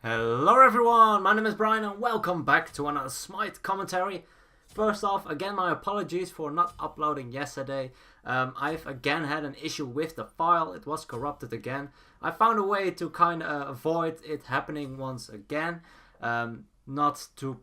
Hello everyone, my name is Brian and welcome back to another Smite commentary. First off, again my apologies for not uploading yesterday. I've again had an issue with the file, it was corrupted again. I found a way to kind of avoid it happening once again. Not to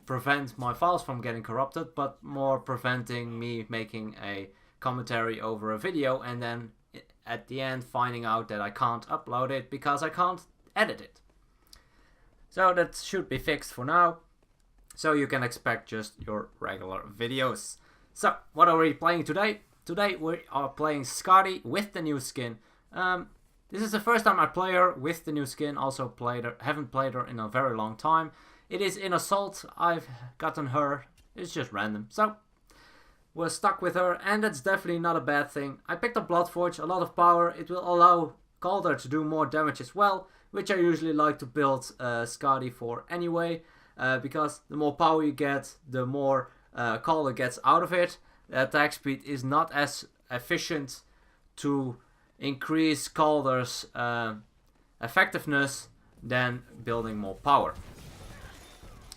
prevent my files from getting corrupted, but more preventing me making a commentary over a video and then at the end finding out that I can't upload it because I can't edit it. So that should be fixed for now. So you can expect just your regular videos. So what are we playing today? Today we are playing Skadi with the new skin. This is the first time I play her with the new skin. Also haven't played her in a very long time. It is in Assault. I've gotten her. It's just random. So we're stuck with her and that's definitely not a bad thing. I picked up Bloodforge, a lot of power. It will allow Calder to do more damage as well, which I usually like to build Skadi for anyway, because the more power you get, the more Calder gets out of it. The attack speed is not as efficient to increase Calder's effectiveness than building more power.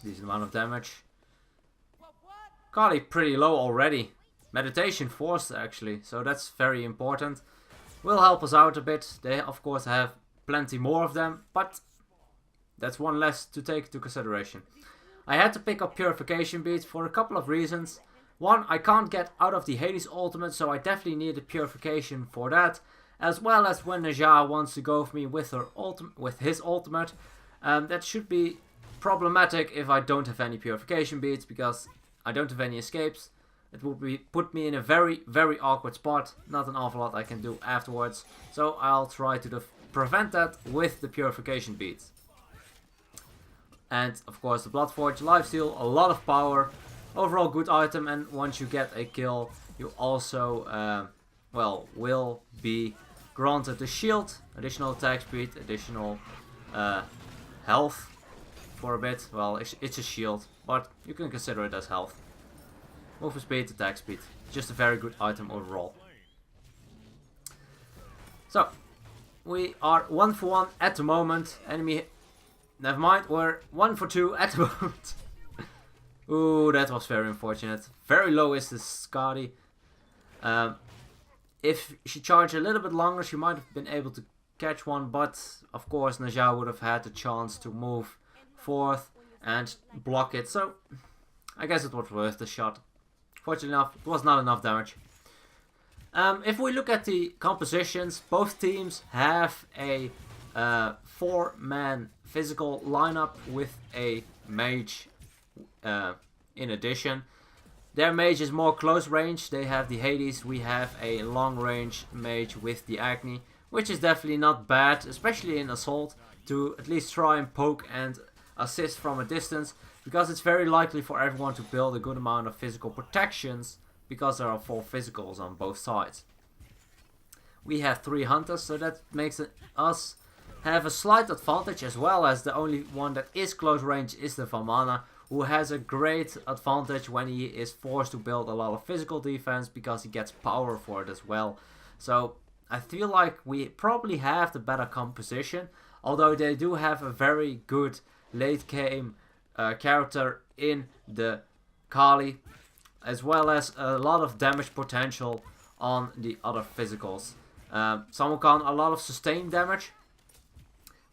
Decent amount of damage. Kali pretty low already. Meditation forced actually, so that's very important. Will help us out a bit. They of course have plenty more of them, but that's one less to take into consideration. I had to pick up Purification Beads for a couple of reasons. One, I can't get out of the Hades ultimate, so I definitely need a Purification for that. As well as when Najah wants to go for me with his ultimate. That should be problematic if I don't have any Purification Beads, because I don't have any escapes. It would put me in a very, very awkward spot. Not an awful lot I can do afterwards. So I'll try to prevent that with the Purification Beads. And of course the Bloodforge, Lifesteal, a lot of power. Overall good item, and once you get a kill, you also will be granted the shield, additional attack speed, additional health for a bit. Well, it's a shield, but you can consider it as health. Movement speed, attack speed. Just a very good item overall. So, we are 1 for 1 at the moment. Enemy, never mind, we're 1 for 2 at the moment. Ooh, that was very unfortunate. Very low is this Skadi. If she charged a little bit longer, she might have been able to catch one, but of course Najah would have had the chance to move forth and block it. So, I guess it was worth the shot. Fortunately enough, it was not enough damage. If we look at the compositions, both teams have a 4-man physical lineup with a mage in addition. Their mage is more close range. They have the Hades, we have a long range mage with the Agni, which is definitely not bad, especially in Assault, to at least try and poke and assist from a distance, because it's very likely for everyone to build a good amount of physical protections, because there are 4 physicals on both sides. We have 3 hunters, so that makes us have a slight advantage, as well as the only one that is close range is the Vamana, who has a great advantage when he is forced to build a lot of physical defense, because he gets power for it as well. So I feel like we probably have the better composition, although they do have a very good late game character in the Kali, as well as a lot of damage potential on the other physicals. Samukan, a lot of sustained damage.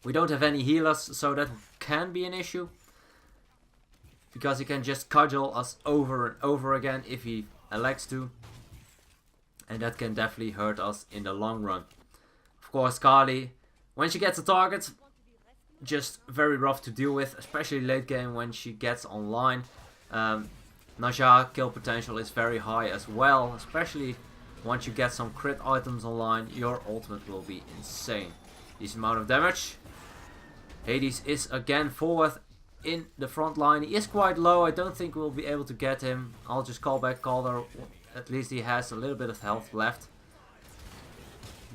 We don't have any healers, so that can be an issue, because he can just cudgel us over and over again if he elects to, and that can definitely hurt us in the long run. Of course, Kali, when she gets a target, just very rough to deal with, especially late game when she gets online. Najah kill potential is very high as well, especially once you get some crit items online. Your ultimate will be insane. This amount of damage. Hades is again forward in the front line. He is quite low. I don't think we'll be able to get him. I'll just call back Calder. At least he has a little bit of health left.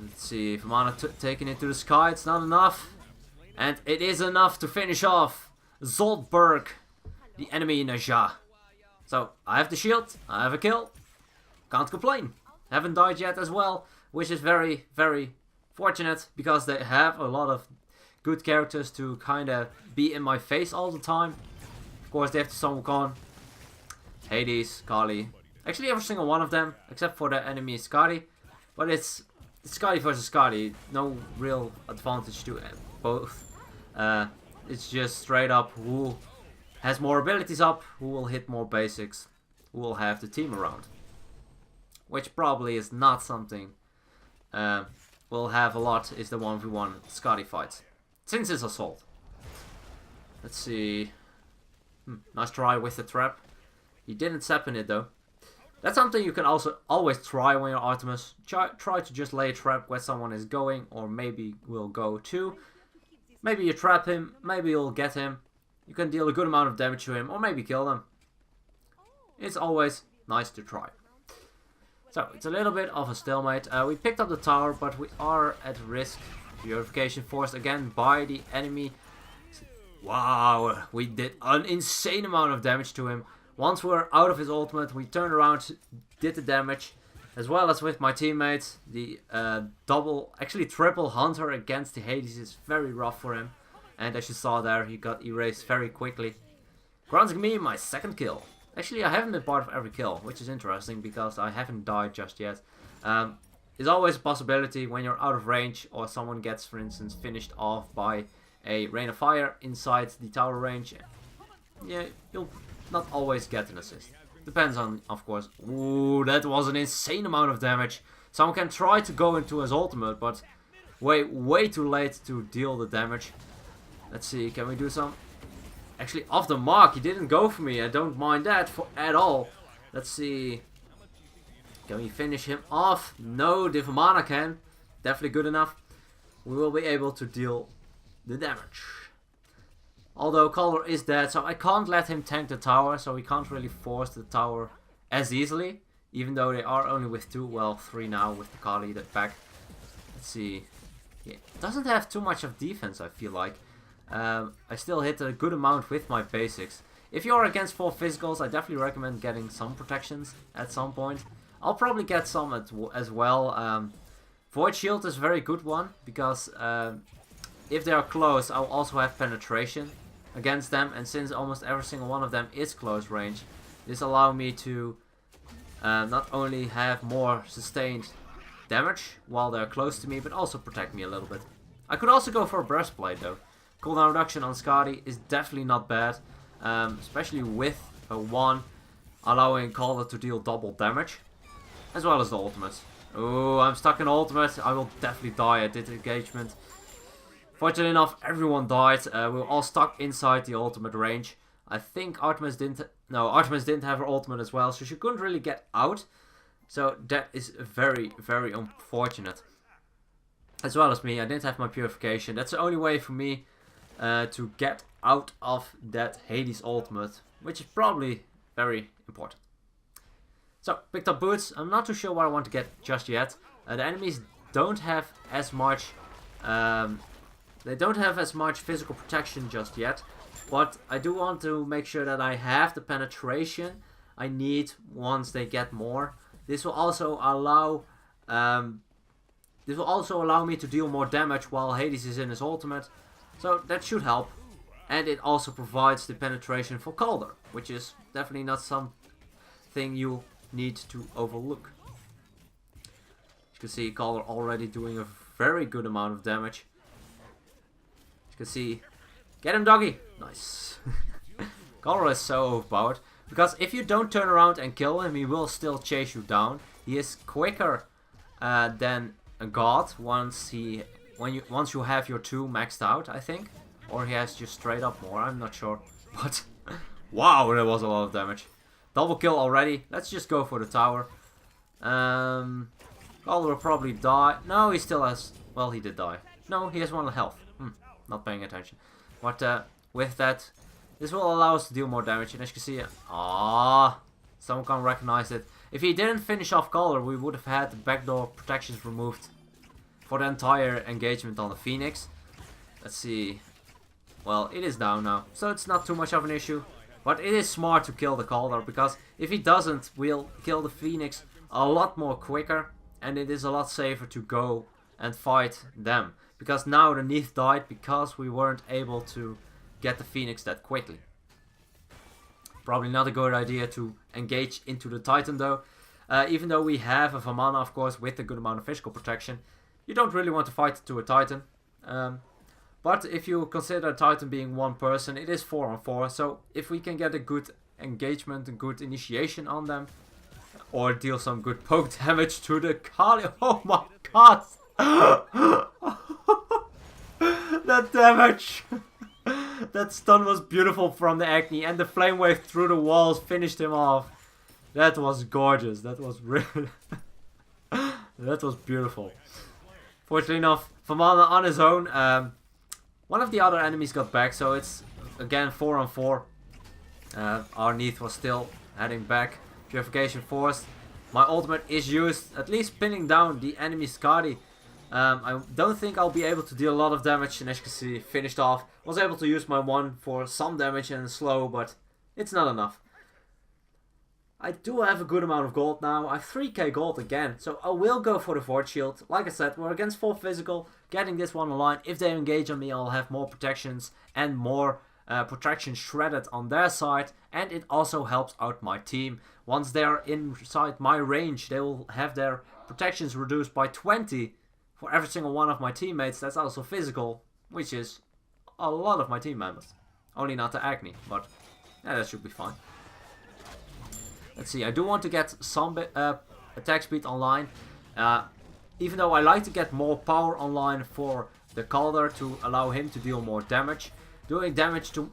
Let's see if Mana taking it to the sky. It's not enough. And it is enough to finish off Zoltberg, the enemy Najah. So, I have the shield, I have a kill. Can't complain. Haven't died yet as well, which is very, very fortunate, because they have a lot of good characters to kind of be in my face all the time. Of course, they have to summon on Hades, Kali. Actually, every single one of them, except for the enemy Skadi. But it's Skadi versus Skadi. No real advantage to both. It's just straight up who has more abilities up, who will hit more basics, who will have the team around. Which probably is not something we'll have a lot, is the 1v1 Skadi fights. Since it's assault. Let's see. Nice try with the trap. He didn't step in it though. That's something you can also always try when you're Artemis. Try to just lay a trap where someone is going, or maybe will go too. Maybe you trap him, maybe you'll get him. You can deal a good amount of damage to him, or maybe kill him. It's always nice to try. So, it's a little bit of a stalemate. We picked up the tower, but we are at risk. Purification forced again by the enemy. Wow, we did an insane amount of damage to him. Once we were out of his ultimate, we turned around, did the damage. As well as with my teammates. The actually triple hunter against the Hades is very rough for him. And as you saw there, he got erased very quickly. Granting me my second kill. Actually, I haven't been part of every kill, which is interesting because I haven't died just yet. There's always a possibility when you're out of range or someone gets, for instance, finished off by a rain of fire inside the tower range. Yeah, you'll not always get an assist. Depends on, of course. Ooh, that was an insane amount of damage. Someone can try to go into his ultimate, but way too late to deal the damage. Let's see, can we do some? Actually, off the mark, he didn't go for me. I don't mind that at all. Let's see. Can we finish him off? No, Divamana can. Definitely good enough. We will be able to deal the damage. Although Color is dead, so I can't let him tank the tower. So we can't really force the tower as easily. Even though they are only with 2, well 3 now with the Kali that back. Let's see. Yeah, it doesn't have too much of defense, I feel like. I still hit a good amount with my basics. If you're against full physicals, I definitely recommend getting some protections at some point. I'll probably get some as well. Void Shield is a very good one, because if they are close, I'll also have penetration against them. And since almost every single one of them is close range, this allows me to not only have more sustained damage while they're close to me, but also protect me a little bit. I could also go for a breastplate though. Cooldown reduction on Skadi is definitely not bad, especially with a 1 allowing Caller to deal double damage, as well as the ultimate. Oh, I'm stuck in ultimate. I will definitely die at this engagement. Fortunately enough, everyone died. We were all stuck inside the ultimate range. I think Artemis didn't. No, Artemis didn't have her ultimate as well, so she couldn't really get out. So that is very, very unfortunate. As well as me, I didn't have my purification. That's the only way for me to get out of that Hades ultimate, which is probably very important. So, picked up boots. I'm not too sure what I want to get just yet. The enemies don't have as much. They don't have as much physical protection just yet, but I do want to make sure that I have the penetration I need once they get more. This will also allow. This will also allow me to deal more damage while Hades is in his ultimate. So that should help. And it also provides the penetration for Calder, which is definitely not something you need to overlook. You can see Calder already doing a very good amount of damage. You can see, get him doggy! Nice. Calder is so overpowered. Because if you don't turn around and kill him, he will still chase you down. He is quicker than a god once you have your 2 maxed out, I think. Or he has just straight up more, I'm not sure. But wow, that was a lot of damage. Double kill already. Let's just go for the tower. Calder will probably die. No, he still has. Well, he did die. No, he has 1 health. Not paying attention. But with that, this will allow us to deal more damage. And as you can see, someone can't recognize it. If he didn't finish off Calder, we would have had the backdoor protections removed for the entire engagement on the Phoenix. Let's see. Well, it is down now, so it's not too much of an issue. But it is smart to kill the Calder, because if he doesn't, we'll kill the Phoenix a lot more quicker. And it is a lot safer to go and fight them. because now the Neath died because we weren't able to get the Phoenix that quickly. Probably not a good idea to engage into the Titan though. Even though we have a Vamana, of course, with a good amount of physical protection, you don't really want to fight to a Titan. But if you consider a Titan being one person, it is 4 on 4. So if we can get a good engagement and good initiation on them, or deal some good poke damage to the Kali. Oh my god! That damage! That stun was beautiful from the Agni, and the flame wave through the walls finished him off. That was gorgeous. That was really... that was beautiful. Fortunately enough, Vamana on his own. One of the other enemies got back, so it's again 4 on 4. Our Neath was still heading back. Purification forced. My ultimate is used, at least pinning down the enemy Skadi. I don't think I'll be able to deal a lot of damage, and as you can see, finished off. Was able to use my 1 for some damage and slow, but it's not enough. I do have a good amount of gold now. I have 3k gold again, so I will go for the Void Shield. Like I said, we're against full physical. Getting this one online, if they engage on me, I'll have more protections and more protection shredded on their side, and it also helps out my team. Once they're inside my range, they will have their protections reduced by 20 for every single one of my teammates. That's also physical, which is a lot of my team members. Only not the Agni, but yeah, that should be fine. Let's see, I do want to get some attack speed online, even though I like to get more power online for the Calder to allow him to deal more damage. Doing damage to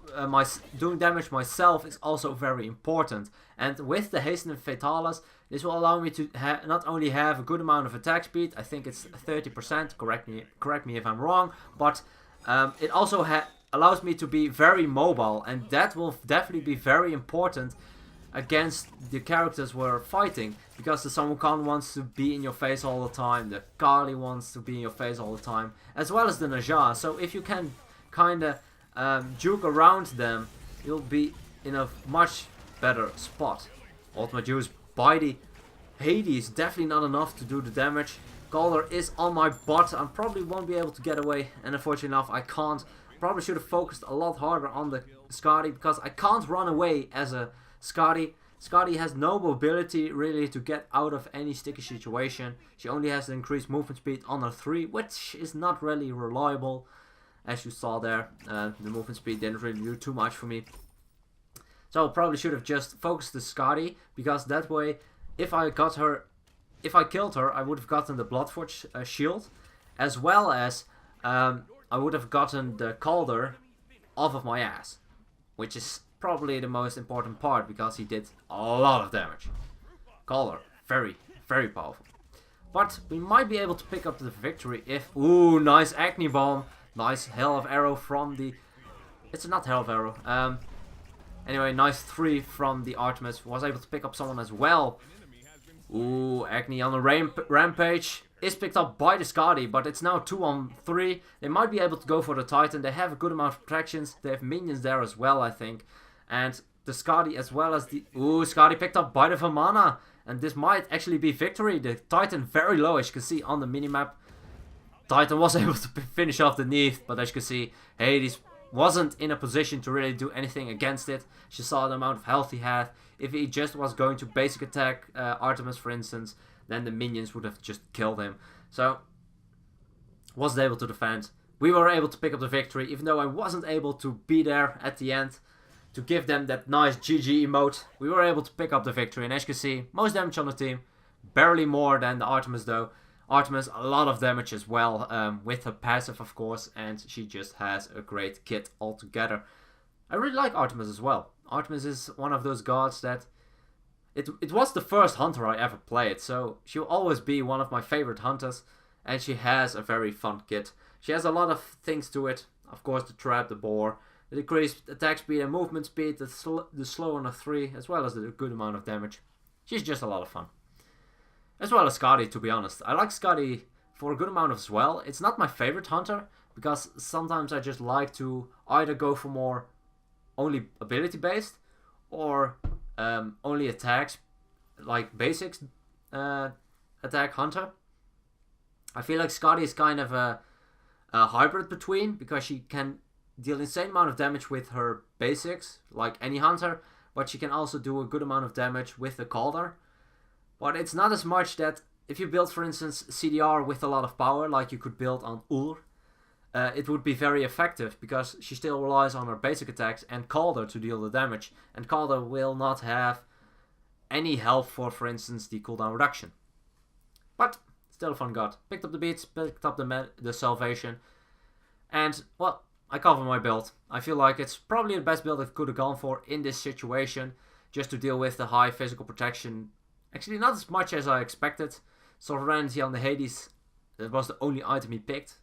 myself is also very important, and with the Hasten Fatalis, this will allow me to not only have a good amount of attack speed, I think it's 30%, correct me if I'm wrong, but it also allows me to be very mobile, and that will definitely be very important against the characters we're fighting, because the Sun Wukong wants to be in your face all the time, the Kali wants to be in your face all the time, as well as the Najah. So if you can kinda juke around them, you'll be in a much better spot. Ultimate use by the Hades, definitely not enough to do the damage. Calder is on my butt, I probably won't be able to get away, and unfortunately enough I can't. Probably should have focused a lot harder on the Skadi, because I can't run away as a Skadi. Skadi has no mobility really to get out of any sticky situation. She only has the increased movement speed on her 3, which is not really reliable. As you saw there, the movement speed didn't really do too much for me. So I probably should have just focused the Skadi, because that way, if I killed her, I would have gotten the Bloodforge shield, as well as I would have gotten the Calder off of my ass, which is probably the most important part, because he did a lot of damage. Calder, very, very powerful. But we might be able to pick up the victory if... Ooh, nice Agni Bomb. Nice Hell of Arrow from the... It's not Hell of Arrow. Anyway, nice 3 from the Artemis. Was able to pick up someone as well. Ooh, Agni on the rampage. Is picked up by the Skadi, but it's now 2 on 3. They might be able to go for the Titan. They have a good amount of protections. They have minions there as well, I think. And the Skadi as well as the... Ooh, Skadi picked up by the Vamana. And this might actually be victory. The Titan very low, as you can see on the minimap. Titan was able to finish off the Neath, but as you can see, Hades wasn't in a position to really do anything against it. She saw the amount of health he had. If he just was going to basic attack Artemis, for instance, then the minions would have just killed him. So, wasn't able to defend. We were able to pick up the victory, even though I wasn't able to be there at the end to give them that nice GG emote. We were able to pick up the victory, and as you can see, most damage on the team. Barely more than the Artemis though. Artemis, a lot of damage as well, with her passive of course, and she just has a great kit altogether. I really like Artemis as well. Artemis is one of those gods that... It was the first hunter I ever played, so she'll always be one of my favorite hunters, and she has a very fun kit. She has a lot of things to it, of course the trap, the boar, the decreased attack speed and movement speed, the slow on a 3, as well as the good amount of damage. She's just a lot of fun. As well as Skadi, to be honest. I like Skadi for a good amount as well. It's not my favorite hunter, because sometimes I just like to either go for more only ability based, or only attacks, like basics attack hunter. I feel like Skadi is kind of a a hybrid between, because she can deal insane amount of damage with her basics, like any hunter, but she can also do a good amount of damage with the Calder. But it's not as much that if you build, for instance, CDR with a lot of power, like you could build on Ur, it would be very effective, because she still relies on her basic attacks and Calder to deal the damage, and Calder will not have any help for instance, the cooldown reduction. But still a fun god. Picked up the beats, picked up the salvation, and, well, I cover my build. I feel like it's probably the best build I could have gone for in this situation, just to deal with the high physical protection. Actually, not as much as I expected. Sovereignty on the Hades, that was the only item he picked.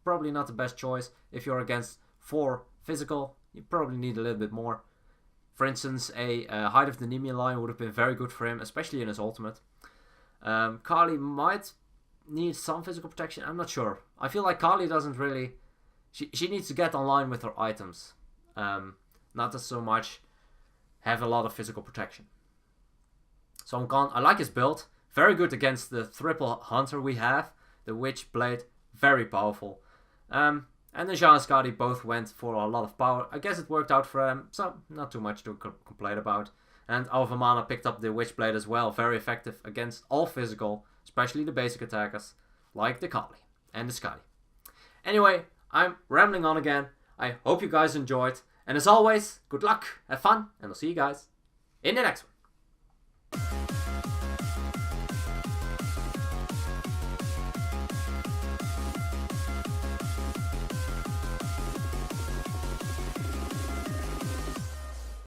Probably not the best choice. If you're against 4 physical, you probably need a little bit more. For instance, a Height of the Nemean Lion would have been very good for him, especially in his ultimate. Kali might need some physical protection, I'm not sure. I feel like Kali doesn't really... She needs to get online with her items. Not as so much have a lot of physical protection. So I'm gone. I like his build. Very good against the triple hunter we have. The Witch Blade. Very powerful. And Najah and Skadi both went for a lot of power. I guess it worked out for them. So not too much to complain about. And Alvamana picked up the Witch Blade as well. Very effective against all physical. Especially the basic attackers. Like the Kali and the Skadi. Anyway, I'm rambling on again. I hope you guys enjoyed. And as always, good luck, have fun, and I'll see you guys in the next one.